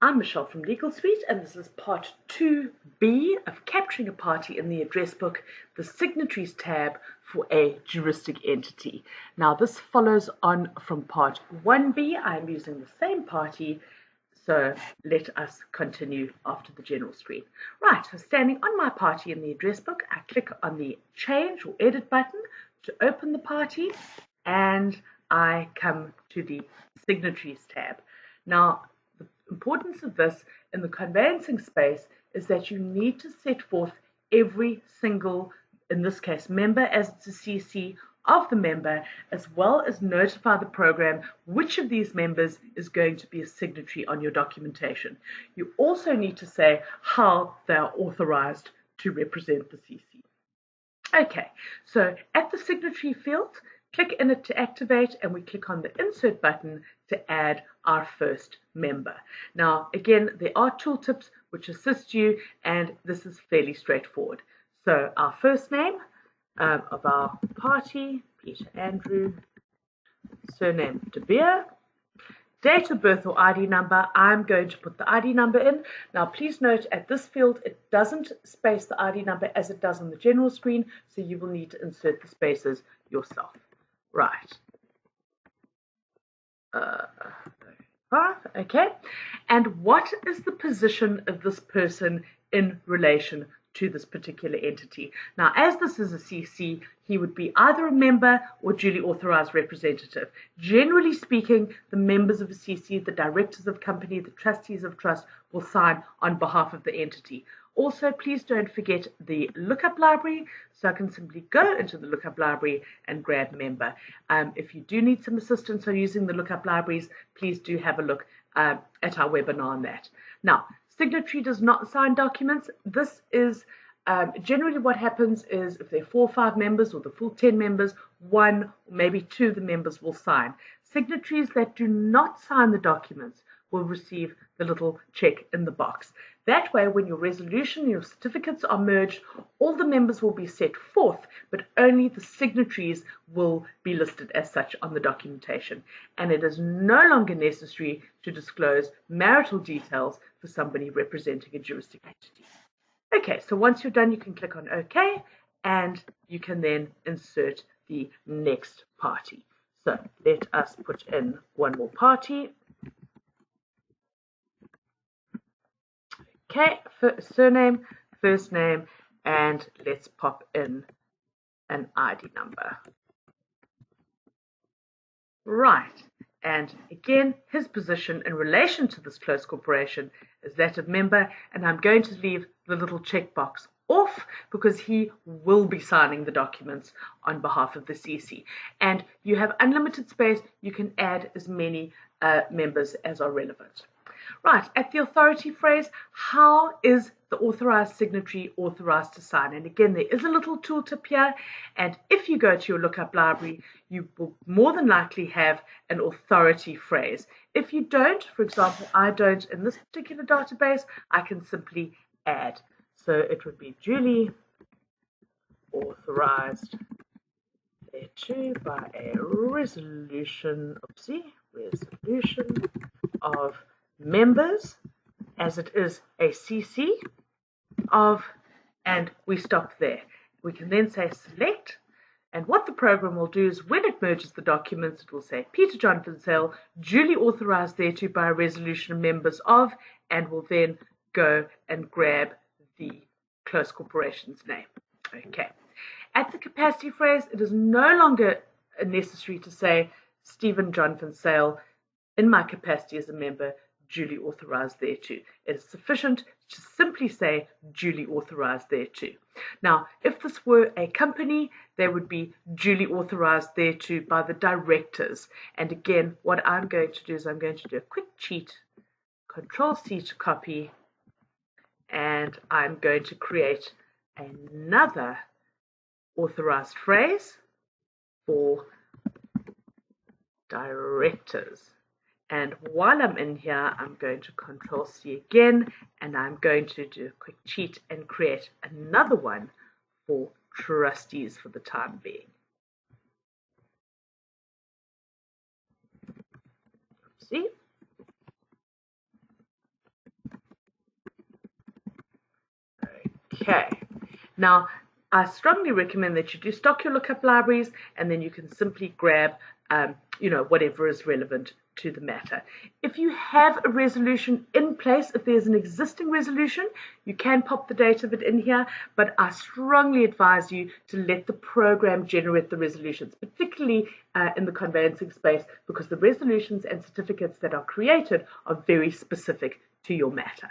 I'm Michelle from Legal Suite, and this is part 2B of capturing a party in the address book, the signatories tab for a juristic entity. Now, this follows on from part 1B. I'm using the same party, so let us continue after the general screen. Right, so standing on my party in the address book, I click on the change or edit button to open the party, and I come to the signatories tab. Now, the importance of this in the conveyancing space is that you need to set forth every single, in this case, member as it's a CC of the member, as well as notify the program which of these members is going to be a signatory on your documentation. You also need to say how they are authorized to represent the CC. Okay, so at the signatory field, click in it to activate, and we click on the insert button to add our first member. Now, again, there are tooltips which assist you, and this is fairly straightforward. So our first name of our party, Peter Andrew, surname De Beer, date of birth or ID number, I'm going to put the ID number in. Now, please note at this field, it doesn't space the ID number as it does on the general screen, so you will need to insert the spaces yourself. Right. Okay. And what is the position of this person in relation to this particular entity? Now, as this is a CC, he would be either a member or duly authorized representative. Generally speaking, the members of a CC, the directors of company, the trustees of trust will sign on behalf of the entity. Also, please don't forget the lookup library, so I can simply go into the lookup library and grab member. If you do need some assistance on using the lookup libraries, please do have a look at our webinar on that. Now, signatory does not sign documents. This is generally what happens is if there are 4 or 5 members or the full 10 members, 1 or maybe 2 of the members will sign. Signatories that do not sign the documents will receive the little check in the box. That way, when your resolution and your certificates are merged, all the members will be set forth, but only the signatories will be listed as such on the documentation. And it is no longer necessary to disclose marital details for somebody representing a juristic entity. Okay, so once you're done, you can click on OK, and you can then insert the next party. So let us put in one more party. Okay, surname, first name, and let's pop in an ID number. Right, and again, his position in relation to this close corporation is that of member, and I'm going to leave the little checkbox off because he will be signing the documents on behalf of the CC. And you have unlimited space. You can add as many members as are relevant. Right, at the authority phrase, how is the authorized signatory authorized to sign? And again, there is a little tooltip here, and if you go to your lookup library, you will more than likely have an authority phrase. If you don't, for example, I don't in this particular database, I can simply add. So it would be duly authorized thereto by a resolution of members, as it is a CC of, and we stop there. We can then say select, and what the program will do is when it merges the documents, it will say Peter Jonathan Sale, duly authorized thereto by a resolution of members of, and will then go and grab the close corporation's name. Okay. At the capacity phrase, it is no longer necessary to say Stephen Jonathan Sale in my capacity as a member, duly authorized thereto. It is sufficient to simply say duly authorized thereto. Now, if this were a company, they would be duly authorized thereto by the directors. And again, what I'm going to do is I'm going to do a quick cheat, Control-C to copy, and I'm going to create another authorized phrase for directors. And while I'm in here, I'm going to Control-C again, and I'm going to do a quick cheat and create another one for trustees for the time being. See? Okay, now I strongly recommend that you do stock your lookup libraries, and then you can simply grab whatever is relevant to the matter. If you have a resolution in place, if there's an existing resolution, you can pop the date of it in here, but I strongly advise you to let the program generate the resolutions, particularly in the conveyancing space, because the resolutions and certificates that are created are very specific to your matter.